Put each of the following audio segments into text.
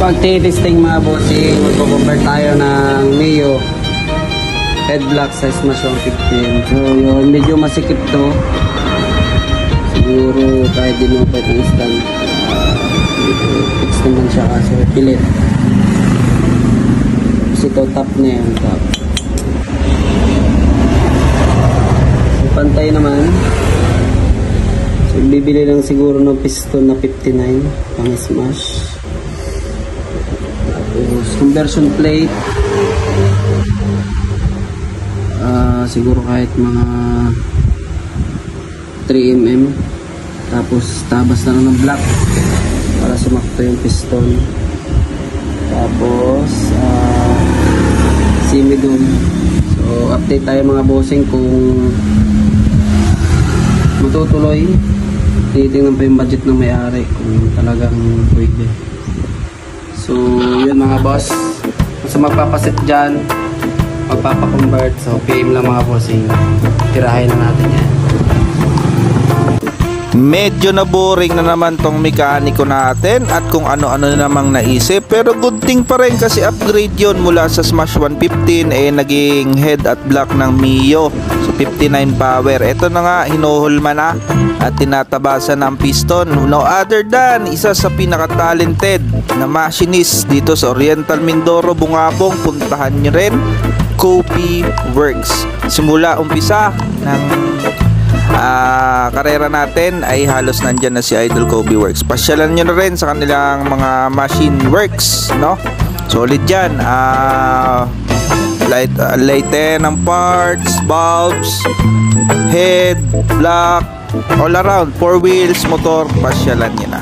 pagtitesting mga bossing, magpo-convert tayo ng Mio head block sa Smash 115. So yun, medyo masikip to. Siguro kahit dinupit ng stand, fix naman siya kasi pilit. Kasi ito top na yan, top. So, pantay naman. So bibili lang siguro ng piston na 59 pang Smash. Tapos conversion plate, siguro kahit mga 3mm. Tapos tabas na lang ng black para sumakto yung piston. Tapos simidum. So update tayo mga bossing kung matutuloy. Titingnan pa yung budget ng may-ari kung talagang pwede. So yun mga boss, kung magpapasit dyan, magpapakonvert, so PM lang mga bossing, tirahin na natin yan. Medyo na boring na naman tong mekaniko natin at kung ano-ano na namang naisip, pero good thing pa rin kasi upgrade yon mula sa Smash 115 naging head at block ng Mio. So 59 power. Ito na nga, hinuhulma na at tinatabasan ng piston. No other than isa sa pinaka-talented na machinist dito sa Oriental Mindoro, Bungabong. Puntahan nyo rin, Kobe Works. Simula umpisa ng karera natin ay halos nandyan na si Idol Kobe Works. Pasyalan nyo na rin sa kanilang mga machine works, no? Solid dyan. Light ng parts, bulbs, head, block, all around, 4 wheels, motor, pasyalan nyo na.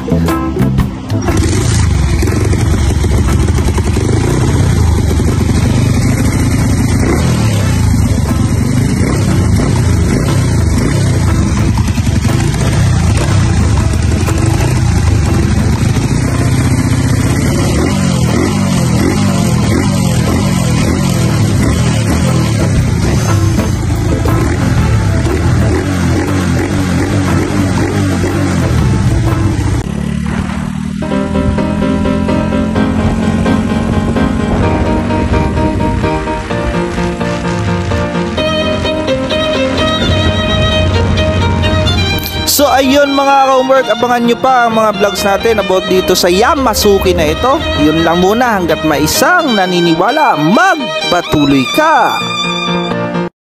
So ayun mga ka-homework, abangan nyo pa ang mga vlogs natin about dito sa Yamasuki na ito. Yun lang muna, hanggat may isang naniniwala, magpatuloy ka!